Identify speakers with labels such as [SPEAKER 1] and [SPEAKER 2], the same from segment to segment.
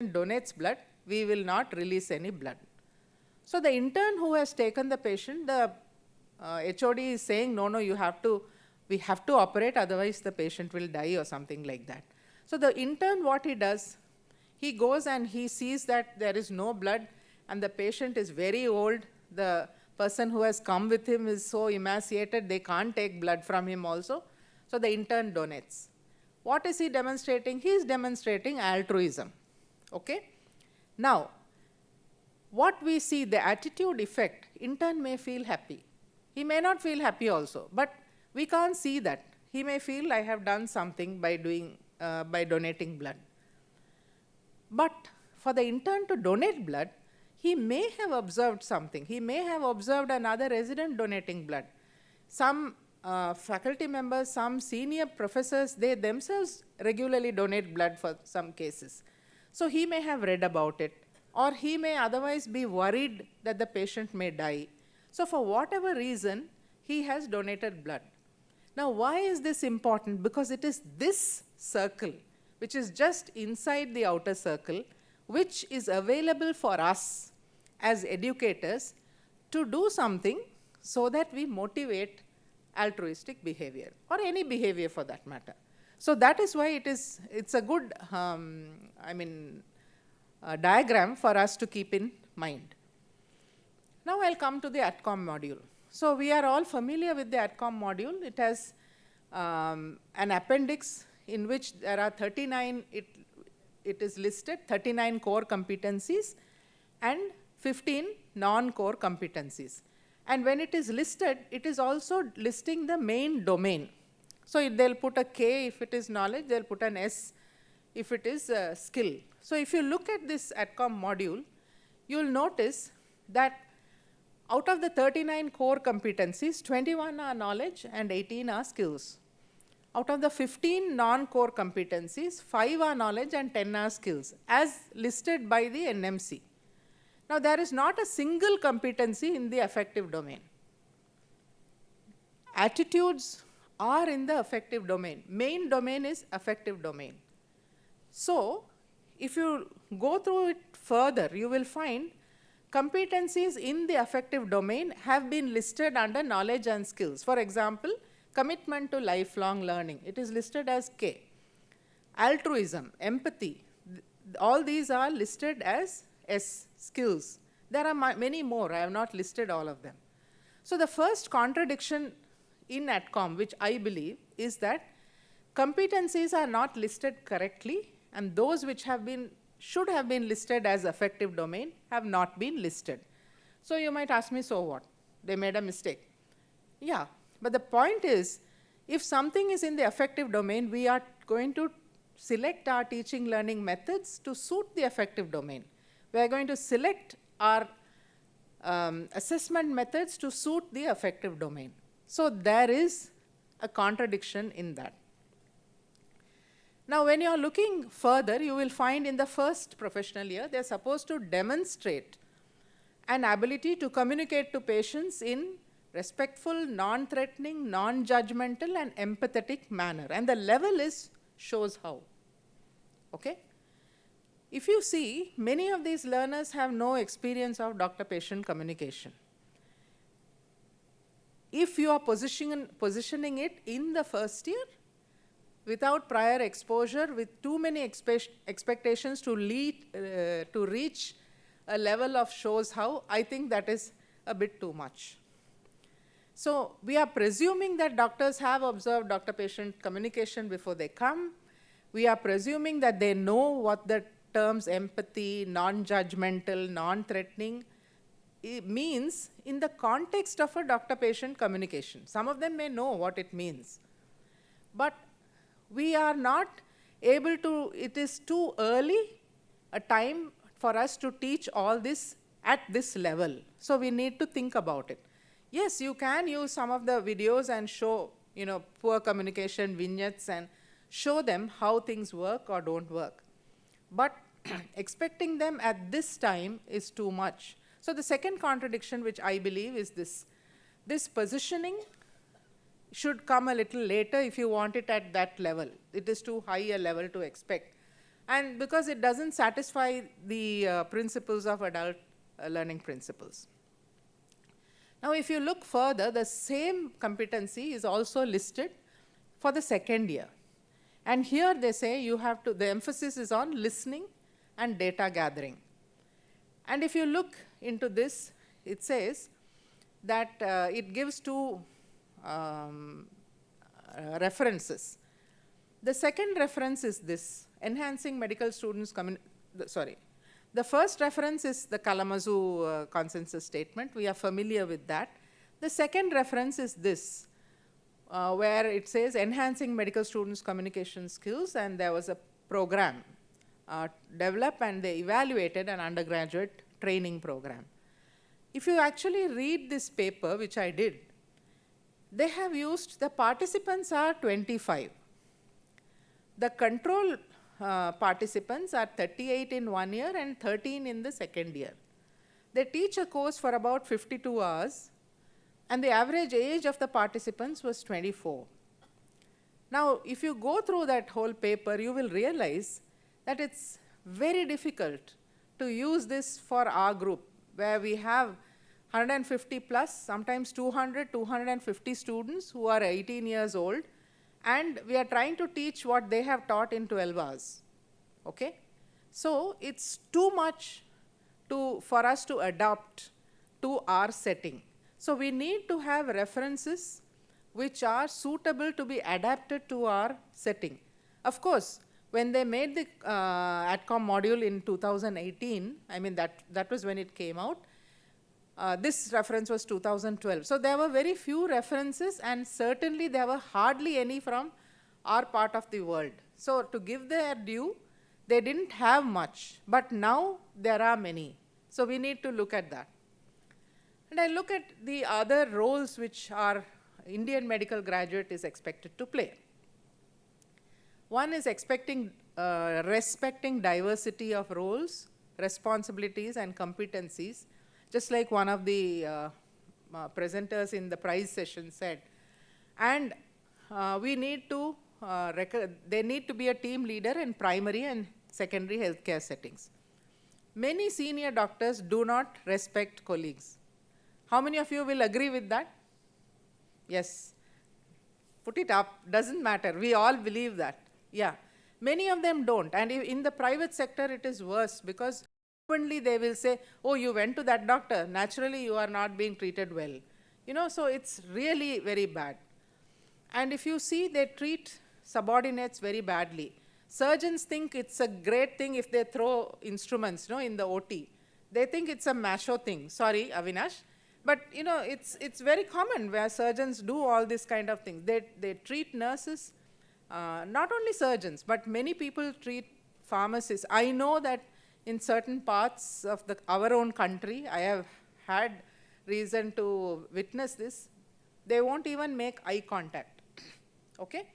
[SPEAKER 1] donates blood, we will not release any blood. So the intern who has taken the patient, the HOD is saying, no, we have to operate, otherwise the patient will die or something like that. So the intern, what he does, he goes and he sees that there is no blood and the patient is very old. The person who has come with him is so emaciated, they can't take blood from him also. So the intern donates. What is he demonstrating? He is demonstrating altruism. Okay? Now, what we see, the attitude effect, intern may feel happy. He may not feel happy also, but we can't see that. He may feel I have done something by donating blood. But for the intern to donate blood, he may have observed something. He may have observed another resident donating blood. Some faculty members, some senior professors, they themselves regularly donate blood for some cases. So he may have read about it, or he may otherwise be worried that the patient may die. So for whatever reason, he has donated blood. Now, why is this important? Because it is this circle, which is just inside the outer circle, which is available for us as educators to do something so that we motivate altruistic behavior, or any behavior for that matter. So that is why it's a good diagram for us to keep in mind. Now I'll come to the AETCOM module. So we are all familiar with the AETCOM module. It has an appendix in which there are 39, it is listed, 39 core competencies and 15 non-core competencies. And when it is listed, it is also listing the main domain. So they'll put a K if it is knowledge, they'll put an S if it is skill. So if you look at this AETCOM module, you'll notice that out of the 39 core competencies, 21 are knowledge and 18 are skills. Out of the 15 non-core competencies, 5 are knowledge and 10 are skills, as listed by the NMC. Now, there is not a single competency in the affective domain. Attitudes are in the affective domain. Main domain is affective domain. So, if you go through it further, you will find competencies in the affective domain have been listed under knowledge and skills. For example, commitment to lifelong learning, it is listed as K. Altruism, empathy, all these are listed as S, skills. There are many more, I have not listed all of them. So the first contradiction in AETCOM, which I believe, is that competencies are not listed correctly, and those which should have been listed as affective domain have not been listed. So you might ask me, so what? They made a mistake. Yeah, but the point is, if something is in the affective domain, we are going to select our teaching learning methods to suit the affective domain. We are going to select our assessment methods to suit the affective domain. So there is a contradiction in that. Now, when you are looking further, you will find in the first professional year, they are supposed to demonstrate an ability to communicate to patients in respectful, non-threatening, non-judgmental, and empathetic manner. And the level shows how. Okay? If you see, many of these learners have no experience of doctor-patient communication. If you are positioning it in the first year, without prior exposure, with too many expectations to reach a level of shows how, I think that is a bit too much. So we are presuming that doctors have observed doctor-patient communication before they come. We are presuming that they know what the terms empathy, non-judgmental, non-threatening means in the context of a doctor-patient communication. Some of them may know what it means. But we are not able to, it is too early a time for us to teach all this at this level. So we need to think about it. Yes, you can use some of the videos and show, poor communication vignettes and show them how things work or don't work. But expecting them at this time is too much. So the second contradiction, which I believe is this positioning should come a little later if you want it at that level. It is too high a level to expect. and because it doesn't satisfy the principles of adult learning principles. Now, if you look further, the same competency is also listed for the second year. And here they say you have to, the emphasis is on listening and data gathering. And if you look into this, it says that it gives two references. The second reference is this, enhancing medical students' the first reference is the Kalamazoo consensus statement. We are familiar with that. The second reference is this, where it says enhancing medical students' communication skills, and there was a program developed and they evaluated an undergraduate training program. If you actually read this paper, which I did, they have used, the participants are 25. The control participants are 38 in 1 year and 13 in the second year. They teach a course for about 52 hours, and the average age of the participants was 24. Now, if you go through that whole paper, you will realize that it's very difficult to use this for our group, where we have 150 plus, sometimes 200, 250 students who are 18 years old, and we are trying to teach what they have taught in 12 hours, okay? So it's too much for us to adopt to our setting. So we need to have references which are suitable to be adapted to our setting. Of course, when they made the AETCOM module in 2018, I mean that was when it came out, this reference was 2012. So there were very few references, and certainly there were hardly any from our part of the world. So to give their due, they didn't have much, but now there are many. So we need to look at that. And I look at the other roles which our Indian medical graduate is expected to play. One is respecting diversity of roles, responsibilities, and competencies. Just like one of the presenters in the prize session said. And we need to, they need to be a team leader in primary and secondary healthcare settings. Many senior doctors do not respect colleagues. How many of you will agree with that? Yes. Put it up, doesn't matter. We all believe that. Yeah. Many of them don't. And in the private sector, it is worse, because openly they will say, oh, you went to that doctor, naturally you are not being treated well. You know, so it's really very bad. And if you see, they treat subordinates very badly. Surgeons think it's a great thing if they throw instruments, in the OT. They think it's a macho thing. Sorry, Avinash. But, it's very common where surgeons do all this kind of things. They treat nurses, not only surgeons, but many people treat pharmacists. I know that in certain parts of our own country, I have had reason to witness this, they won't even make eye contact, okay?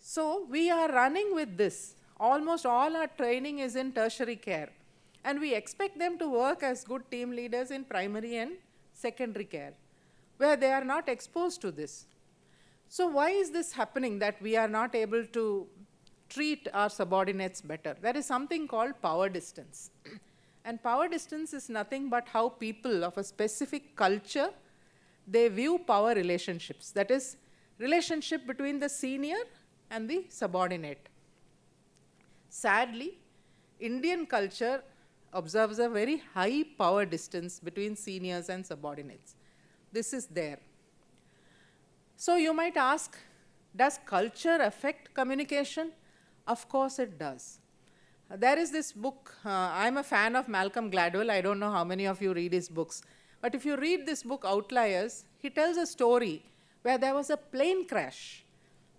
[SPEAKER 1] So we are running with this. Almost all our training is in tertiary care, and we expect them to work as good team leaders in primary and secondary care, where they are not exposed to this. So why is this happening, that we are not able to treat our subordinates better? There is something called power distance. And power distance is nothing but how people of a specific culture, they view power relationships. That is, relationship between the senior and the subordinate. Sadly, Indian culture observes a very high power distance between seniors and subordinates. This is there. So you might ask, does culture affect communication? Of course it does. There is this book, I'm a fan of Malcolm Gladwell. I don't know how many of you read his books. But if you read this book, Outliers, he tells a story where there was a plane crash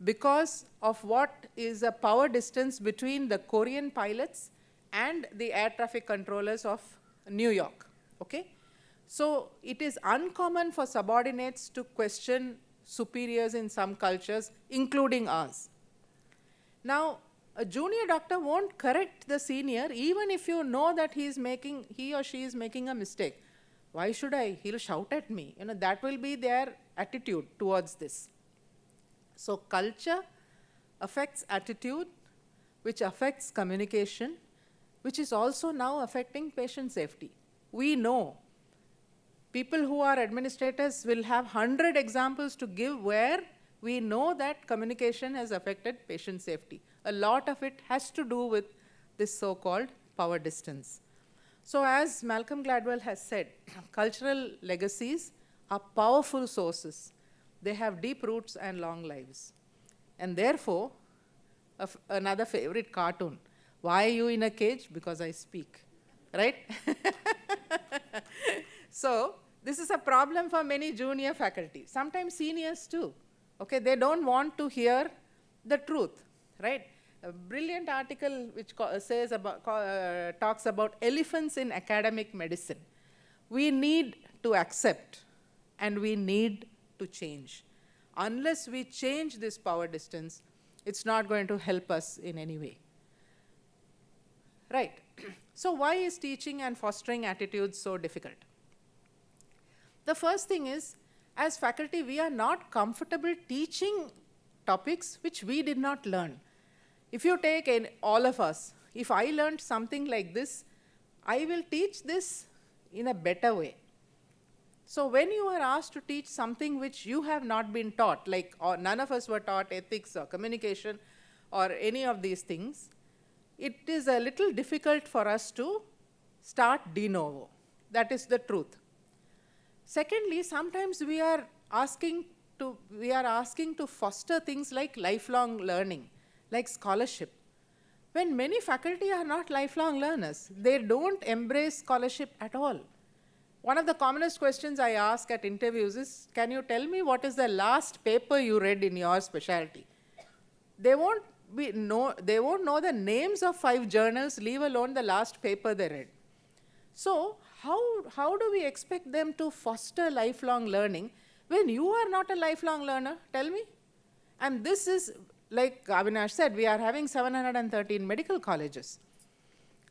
[SPEAKER 1] because of what is a power distance between the Korean pilots and the air traffic controllers of New York, okay? So it is uncommon for subordinates to question superiors in some cultures, including ours. Now, a junior doctor won't correct the senior even if you know that he or she is making a mistake. Why should I? He'll shout at me. That will be their attitude towards this. So culture affects attitude, which affects communication, which is also now affecting patient safety. We know people who are administrators will have 100 examples to give where we know that communication has affected patient safety. A lot of it has to do with this so-called power distance. So as Malcolm Gladwell has said, cultural legacies are powerful sources. They have deep roots and long lives. And therefore, another favorite cartoon, why are you in a cage? Because I speak, right? So this is a problem for many junior faculty, sometimes seniors too. Okay, they don't want to hear the truth, right? A brilliant article which says about, talks about elephants in academic medicine. We need to accept and we need to change. Unless we change this power distance, it's not going to help us in any way. Right. So why is teaching and fostering attitudes so difficult? The first thing is, as faculty, we are not comfortable teaching topics which we did not learn. If you take all of us, if I learned something like this, I will teach this in a better way. So when you are asked to teach something which you have not been taught, like none of us were taught ethics or communication or any of these things, it is a little difficult for us to start de novo. That is the truth. Secondly, sometimes we are asking to foster things like lifelong learning, like scholarship. When many faculty are not lifelong learners, they don't embrace scholarship at all. One of the commonest questions I ask at interviews is, can you tell me what is the last paper you read in your specialty? They won't know the names of 5 journals, leave alone the last paper they read. So how do we expect them to foster lifelong learning when you are not a lifelong learner? Tell me. And this is, like Avinash said, we are having 713 medical colleges.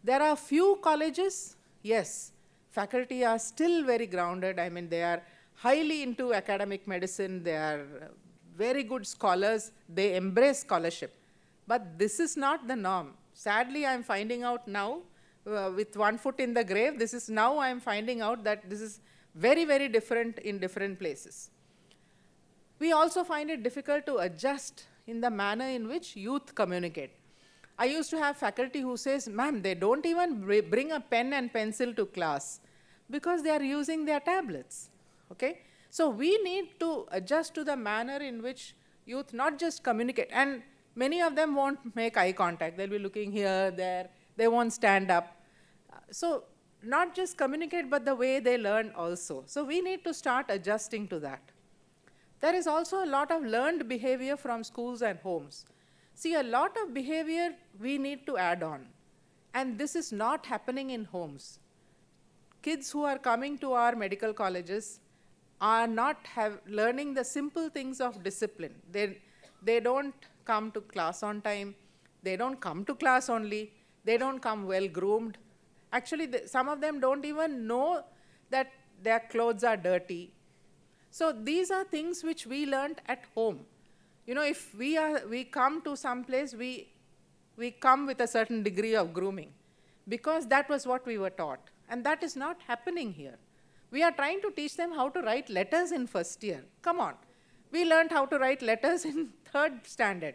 [SPEAKER 1] There are few colleges, yes, faculty are still very grounded. I mean, they are highly into academic medicine. They are very good scholars. They embrace scholarship. But this is not the norm. Sadly, I'm finding out now, with one foot in the grave, I'm finding out that this is very, very different in different places. We also find it difficult to adjust in the manner in which youth communicate. I used to have faculty who says, ma'am, they don't even bring a pen and pencil to class because they are using their tablets, okay? So we need to adjust to the manner in which youth not just communicate, and many of them won't make eye contact. They'll be looking here, there, they won't stand up. So not just communicate, but the way they learn also. So we need to start adjusting to that. There is also a lot of learned behavior from schools and homes. See, a lot of behavior we need to add on. And this is not happening in homes. Kids who are coming to our medical colleges are not learning the simple things of discipline. They don't come to class on time. They don't come to class only. They don't come well groomed. Actually, some of them don't even know that their clothes are dirty. So these are things which we learned at home. You know, if we come to some place, we come with a certain degree of grooming because that was what we were taught. And that is not happening here. We are trying to teach them how to write letters in first year. Come on. We learned how to write letters in 3rd standard.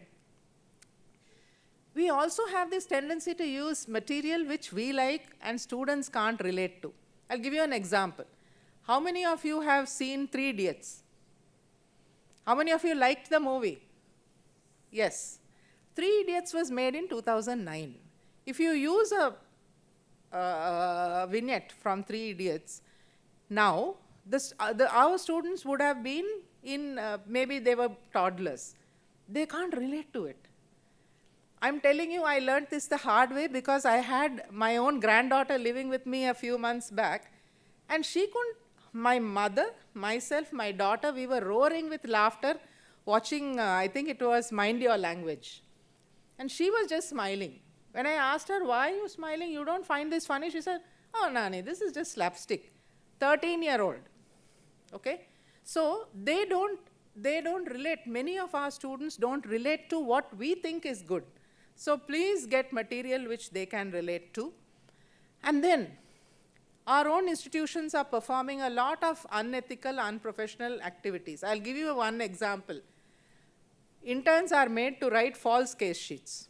[SPEAKER 1] We also have this tendency to use material which we like and students can't relate to. I'll give you an example. How many of you have seen 3 Idiots? How many of you liked the movie? Yes. 3 Idiots was made in 2009. If you use a vignette from 3 Idiots, now our students would have been in, maybe they were toddlers. They can't relate to it. I'm telling you, I learned this the hard way because I had my own granddaughter living with me a few months back, and she couldn't, my mother, myself, my daughter, we were roaring with laughter watching, I think it was Mind Your Language. And she was just smiling. When I asked her, why are you smiling? You don't find this funny? She said, oh, Nani, this is just slapstick. 13-year-old, okay? So they don't relate. Many of our students don't relate to what we think is good. So please get material which they can relate to. And then, our own institutions are performing a lot of unethical, unprofessional activities. I'll give you one example. Interns are made to write false case sheets.